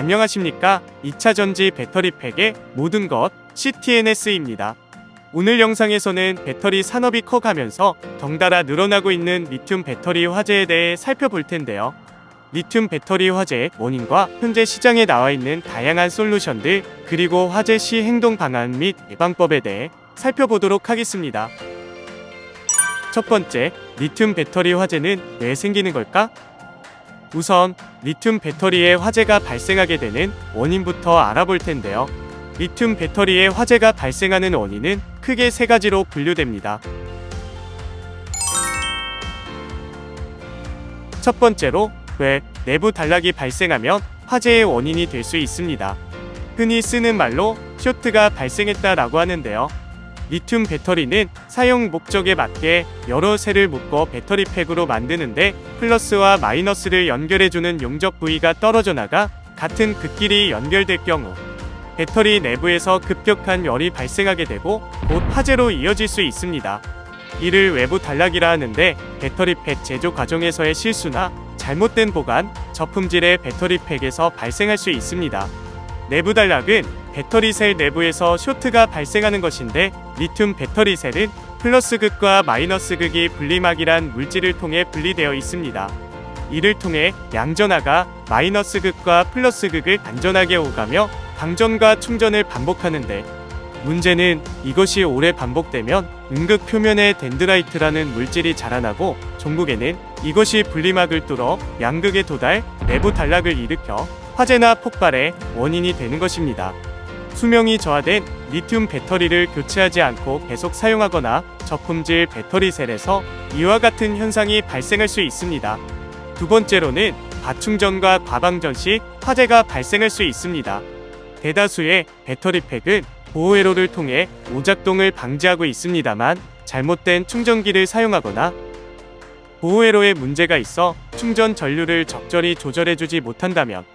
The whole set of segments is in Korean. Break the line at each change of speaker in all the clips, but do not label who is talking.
안녕하십니까. 2차전지 배터리팩의 모든 것 CTNS입니다. 오늘 영상에서는 배터리 산업이 커가면서 덩달아 늘어나고 있는 리튬 배터리 화재에 대해 살펴볼 텐데요. 리튬 배터리 화재의 원인과 현재 시장에 나와 있는 다양한 솔루션들, 그리고 화재 시 행동 방안 및 예방법에 대해 살펴보도록 하겠습니다. 첫 번째, 리튬 배터리 화재는 왜 생기는 걸까? 우선 리튬 배터리에 화재가 발생하게 되는 원인부터 알아볼 텐데요. 리튬 배터리에 화재가 발생하는 원인은 크게 세 가지로 분류됩니다. 첫 번째로 내부 단락이 발생하면 화재의 원인이 될 수 있습니다. 흔히 쓰는 말로 쇼트가 발생했다라고 하는데요. 리튬 배터리는 사용 목적에 맞게 여러 셀을 묶어 배터리팩으로 만드는데 플러스와 마이너스를 연결해주는 용접 부위가 떨어져 나가 같은 극끼리 연결될 경우 배터리 내부에서 급격한 열이 발생하게 되고 곧 화재로 이어질 수 있습니다. 이를 외부 단락이라 하는데 배터리팩 제조 과정에서의 실수나 잘못된 보관, 저품질의 배터리팩에서 발생할 수 있습니다. 내부 단락은 배터리 셀 내부에서 쇼트가 발생하는 것인데 리튬 배터리 셀은 플러스 극과 마이너스 극이 분리막이란 물질을 통해 분리되어 있습니다. 이를 통해 양전하가 마이너스 극과 플러스 극을 안전하게 오가며 방전과 충전을 반복하는데 문제는 이것이 오래 반복되면 음극 표면에 덴드라이트라는 물질이 자라나고 종국에는 이것이 분리막을 뚫어 양극에 도달, 내부 단락을 일으켜 화재나 폭발의 원인이 되는 것입니다. 수명이 저하된 리튬 배터리를 교체하지 않고 계속 사용하거나 저품질 배터리 셀에서 이와 같은 현상이 발생할 수 있습니다. 두 번째로는 과충전과 과방전 시 화재가 발생할 수 있습니다. 대다수의 배터리팩은 보호회로를 통해 오작동을 방지하고 있습니다만 잘못된 충전기를 사용하거나 보호회로에 문제가 있어 충전 전류를 적절히 조절해주지 못한다면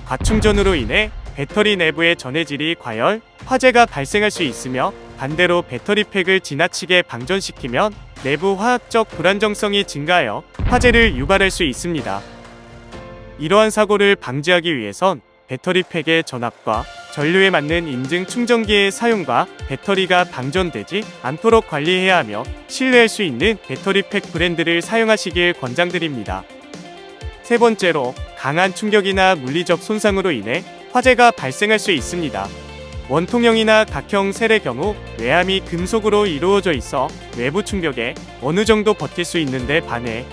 과충전으로 인해 배터리 내부의 전해질이 과열, 화재가 발생할 수 있으며 반대로 배터리팩을 지나치게 방전시키면 내부 화학적 불안정성이 증가하여 화재를 유발할 수 있습니다. 이러한 사고를 방지하기 위해선 배터리팩의 전압과 전류에 맞는 인증 충전기의 사용과 배터리가 방전되지 않도록 관리해야 하며 신뢰할 수 있는 배터리팩 브랜드를 사용하시길 권장드립니다. 세 번째로 강한 충격이나 물리적 손상으로 인해 화재가 발생할 수 있습니다. 원통형이나 각형 셀의 경우 외함이 금속으로 이루어져 있어 외부 충격에 어느 정도 버틸 수 있는데 반해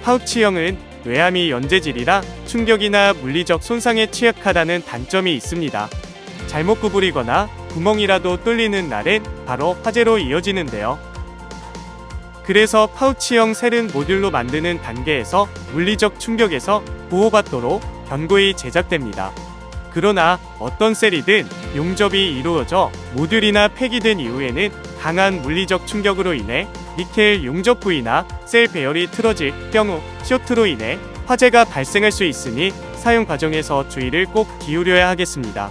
파우치형은 외함이 연재질이라 충격이나 물리적 손상에 취약하다는 단점이 있습니다. 잘못 구부리거나 구멍이라도 뚫리는 날엔 바로 화재로 이어지는데요. 그래서 파우치형 셀은 모듈로 만드는 단계에서 물리적 충격에서 보호받도록 견고히 제작됩니다. 그러나 어떤 셀이든 용접이 이루어져 모듈이나 폐기된 이후에는 강한 물리적 충격으로 인해 니켈 용접 부위나 셀 배열이 틀어질 경우 쇼트로 인해 화재가 발생할 수 있으니 사용 과정에서 주의를 꼭 기울여야 하겠습니다.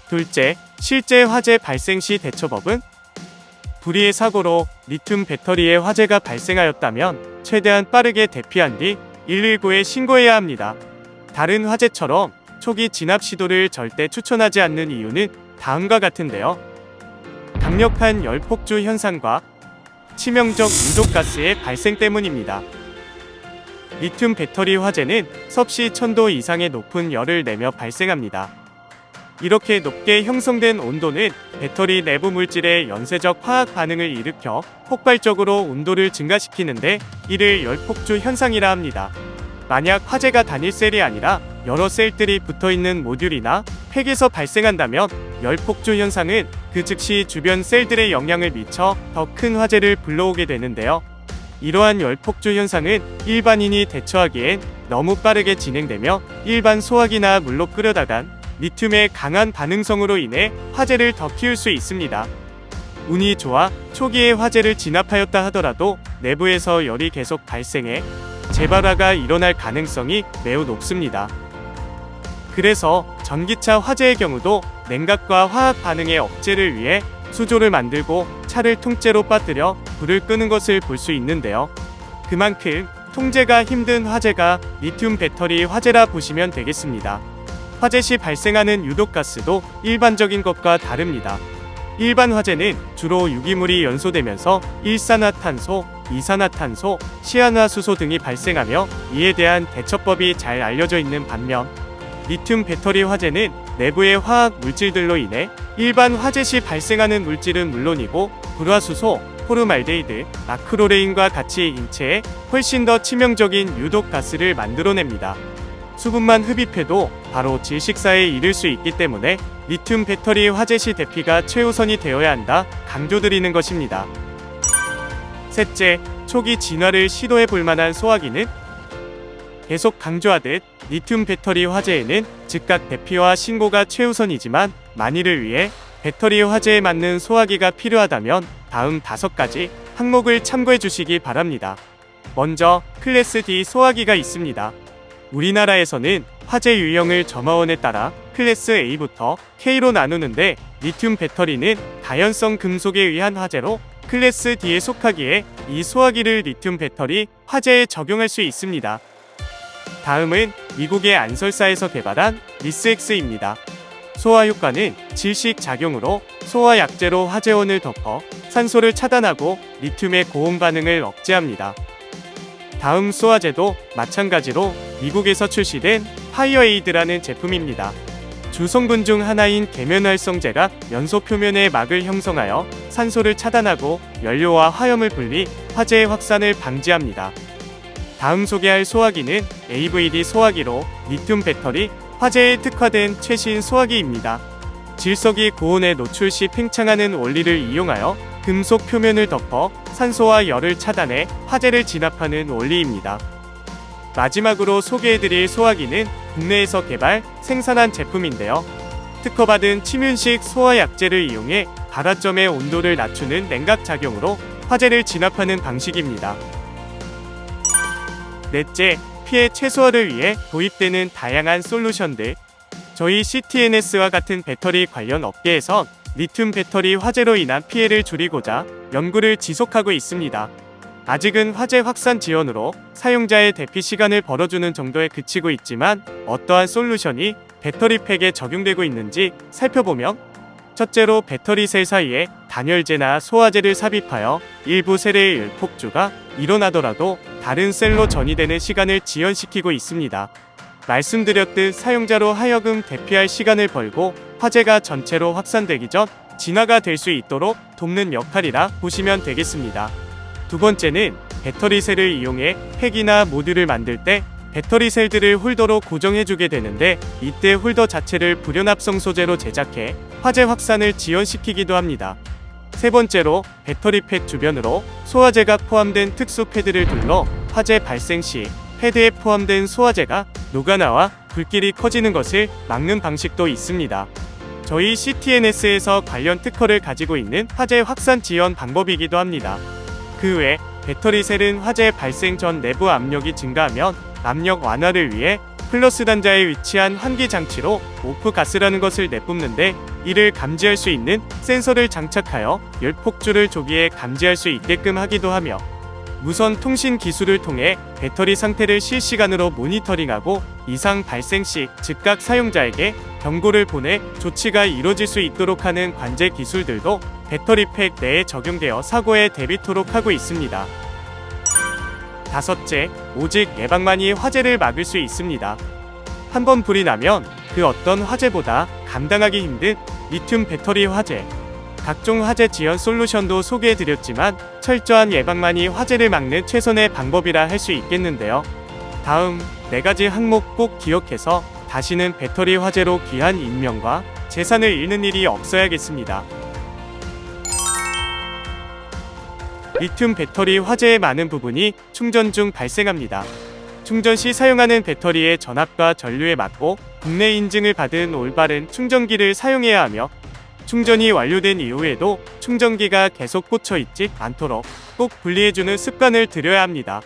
둘째, 실제 화재 발생 시 대처법은? 불의의 사고로 리튬 배터리에 화재가 발생하였다면 최대한 빠르게 대피한 뒤 119에 신고해야 합니다. 다른 화재처럼 초기 진압 시도를 절대 추천하지 않는 이유는 다음과 같은데요. 강력한 열 폭주 현상과 치명적 유독가스의 발생 때문입니다. 리튬 배터리 화재는 섭씨 1000도 이상의 높은 열을 내며 발생합니다. 이렇게 높게 형성된 온도는 배터리 내부 물질의 연쇄적 화학 반응을 일으켜 폭발적으로 온도를 증가시키는데 이를 열폭주 현상이라 합니다. 만약 화재가 단일 셀이 아니라 여러 셀들이 붙어있는 모듈이나 팩에서 발생한다면 열폭주 현상은 그 즉시 주변 셀들에 영향을 미쳐 더 큰 화재를 불러오게 되는데요. 이러한 열폭주 현상은 일반인이 대처하기엔 너무 빠르게 진행되며 일반 소화기나 물로 끓여다간 리튬의 강한 반응성으로 인해 화재를 더 키울 수 있습니다. 운이 좋아 초기에 화재를 진압하였다 하더라도 내부에서 열이 계속 발생해 재발화가 일어날 가능성이 매우 높습니다. 그래서 전기차 화재의 경우도 냉각과 화학 반응의 억제를 위해 수조를 만들고 차를 통째로 빠뜨려 불을 끄는 것을 볼 수 있는데요. 그만큼 통제가 힘든 화재가 리튬 배터리 화재라 보시면 되겠습니다. 화재 시 발생하는 유독가스도 일반적인 것과 다릅니다. 일반 화재는 주로 유기물이 연소되면서 일산화탄소, 이산화탄소, 시안화수소 등이 발생하며 이에 대한 대처법이 잘 알려져 있는 반면 리튬 배터리 화재는 내부의 화학 물질들로 인해 일반 화재 시 발생하는 물질은 물론이고 불화수소, 포르말데히드, 아크로레인과 같이 인체에 훨씬 더 치명적인 유독가스를 만들어냅니다. 수분만 흡입해도 바로 질식사에 이를 수 있기 때문에 리튬 배터리 화재 시 대피가 최우선이 되어야 한다 강조드리는 것입니다. 셋째, 초기 진화를 시도해 볼 만한 소화기는? 계속 강조하듯 리튬 배터리 화재에는 즉각 대피와 신고가 최우선이지만 만일을 위해 배터리 화재에 맞는 소화기가 필요하다면 다음 5가지 항목을 참고해 주시기 바랍니다. 먼저 클래스 D 소화기가 있습니다. 우리나라에서는 화재 유형을 점화원에 따라 클래스 A부터 K로 나누는데 리튬 배터리는 다연성 금속에 의한 화재로 클래스 D에 속하기에 이 소화기를 리튬 배터리 화재에 적용할 수 있습니다. 다음은 미국의 안설사에서 개발한 리스X입니다. 소화 효과는 질식 작용으로 소화 약재로 화재원을 덮어 산소를 차단하고 리튬의 고온 반응을 억제합니다. 다음 소화제도 마찬가지로 미국에서 출시된 파이어에이드라는 제품입니다. 주성분 중 하나인 계면활성제가 연소 표면에 막을 형성하여 산소를 차단하고 연료와 화염을 분리, 화재의 확산을 방지합니다. 다음 소개할 소화기는 AVD 소화기로 리튬 배터리 화재에 특화된 최신 소화기입니다. 질석이 고온에 노출 시 팽창하는 원리를 이용하여 금속 표면을 덮어 산소와 열을 차단해 화재를 진압하는 원리입니다. 마지막으로 소개해드릴 소화기는 국내에서 개발, 생산한 제품인데요. 특허받은 침윤식 소화약재를 이용해 발화점의 온도를 낮추는 냉각 작용으로 화재를 진압하는 방식입니다. 넷째, 피해 최소화를 위해 도입되는 다양한 솔루션들. 저희 CTNS와 같은 배터리 관련 업계에선 리튬 배터리 화재로 인한 피해를 줄이고자 연구를 지속하고 있습니다. 아직은 화재 확산 지연으로 사용자의 대피 시간을 벌어주는 정도에 그치고 있지만 어떠한 솔루션이 배터리 팩에 적용되고 있는지 살펴보면 첫째로 배터리 셀 사이에 단열재나 소화제를 삽입하여 일부 셀의 열폭주가 일어나더라도 다른 셀로 전이되는 시간을 지연시키고 있습니다. 말씀드렸듯 사용자로 하여금 대피할 시간을 벌고 화재가 전체로 확산되기 전 진화가 될 수 있도록 돕는 역할이라 보시면 되겠습니다. 두 번째는 배터리 셀을 이용해 팩이나 모듈을 만들 때 배터리 셀들을 홀더로 고정해주게 되는데 이때 홀더 자체를 불연합성 소재로 제작해 화재 확산을 지연시키기도 합니다. 세 번째로 배터리 팩 주변으로 소화제가 포함된 특수 패드를 둘러 화재 발생 시 패드에 포함된 소화제가 녹아나와 불길이 커지는 것을 막는 방식도 있습니다. 저희 CTNS에서 관련 특허를 가지고 있는 화재 확산 지연 방법이기도 합니다. 그 외 배터리 셀은 화재 발생 전 내부 압력이 증가하면 압력 완화를 위해 플러스 단자에 위치한 환기 장치로 오프 가스라는 것을 내뿜는데 이를 감지할 수 있는 센서를 장착하여 열폭주를 조기에 감지할 수 있게끔 하기도 하며 무선 통신 기술을 통해 배터리 상태를 실시간으로 모니터링하고 이상 발생 시 즉각 사용자에게 경고를 보내 조치가 이뤄질 수 있도록 하는 관제 기술들도 배터리 팩 내에 적용되어 사고에 대비토록 하고 있습니다. 다섯째, 오직 예방만이 화재를 막을 수 있습니다. 한번 불이 나면 그 어떤 화재보다 감당하기 힘든 리튬 배터리 화재. 각종 화재 지연 솔루션도 소개해드렸지만 철저한 예방만이 화재를 막는 최선의 방법이라 할 수 있겠는데요. 다음 4가지 항목 꼭 기억해서 다시는 배터리 화재로 귀한 인명과 재산을 잃는 일이 없어야겠습니다. 리튬 배터리 화재의 많은 부분이 충전 중 발생합니다. 충전 시 사용하는 배터리의 전압과 전류에 맞고 국내 인증을 받은 올바른 충전기를 사용해야 하며 충전이 완료된 이후에도 충전기가 계속 꽂혀 있지 않도록 꼭 분리해주는 습관을 들여야 합니다.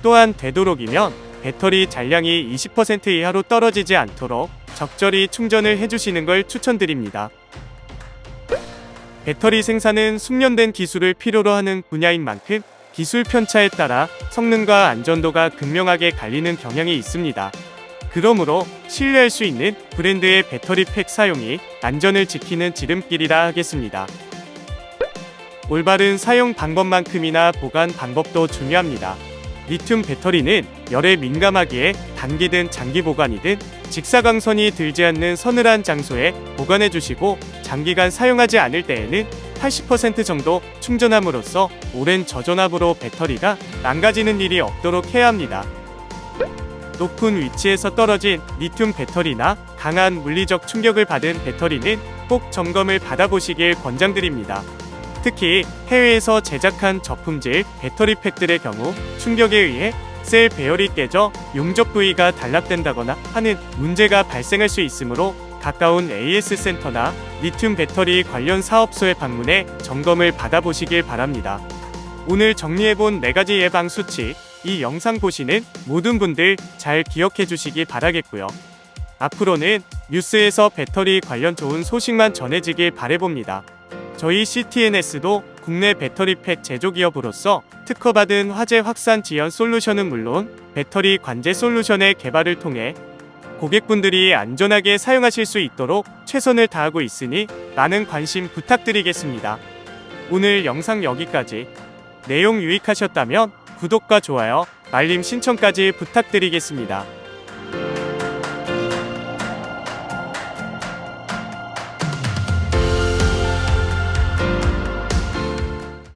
또한 되도록이면 배터리 잔량이 20% 이하로 떨어지지 않도록 적절히 충전을 해주시는 걸 추천드립니다. 배터리 생산은 숙련된 기술을 필요로 하는 분야인 만큼 기술 편차에 따라 성능과 안전도가 극명하게 갈리는 경향이 있습니다. 그러므로 신뢰할 수 있는 브랜드의 배터리 팩 사용이 안전을 지키는 지름길이라 하겠습니다. 올바른 사용 방법만큼이나 보관 방법도 중요합니다. 리튬 배터리는 열에 민감하기에 단기든 장기 보관이든 직사광선이 들지 않는 서늘한 장소에 보관해 주시고, 장기간 사용하지 않을 때에는 80% 정도 충전함으로써 오랜 저전압으로 배터리가 망가지는 일이 없도록 해야 합니다. 높은 위치에서 떨어진 리튬 배터리나 강한 물리적 충격을 받은 배터리는 꼭 점검을 받아보시길 권장드립니다. 특히 해외에서 제작한 저품질 배터리 팩들의 경우 충격에 의해 셀 배열이 깨져 용접 부위가 단락된다거나 하는 문제가 발생할 수 있으므로 가까운 AS 센터나 리튬 배터리 관련 사업소에 방문해 점검을 받아보시길 바랍니다. 오늘 정리해본 4가지 예방 수치, 이 영상 보시는 모든 분들 잘 기억해 주시기 바라겠고요. 앞으로는 뉴스에서 배터리 관련 좋은 소식만 전해지길 바라봅니다. 저희 CTNS도 국내 배터리 팩 제조기업으로서 특허받은 화재 확산 지연 솔루션은 물론 배터리 관제 솔루션의 개발을 통해 고객분들이 안전하게 사용하실 수 있도록 최선을 다하고 있으니 많은 관심 부탁드리겠습니다. 오늘 영상 여기까지. 내용 유익하셨다면 구독과 좋아요, 알림 신청까지 부탁드리겠습니다.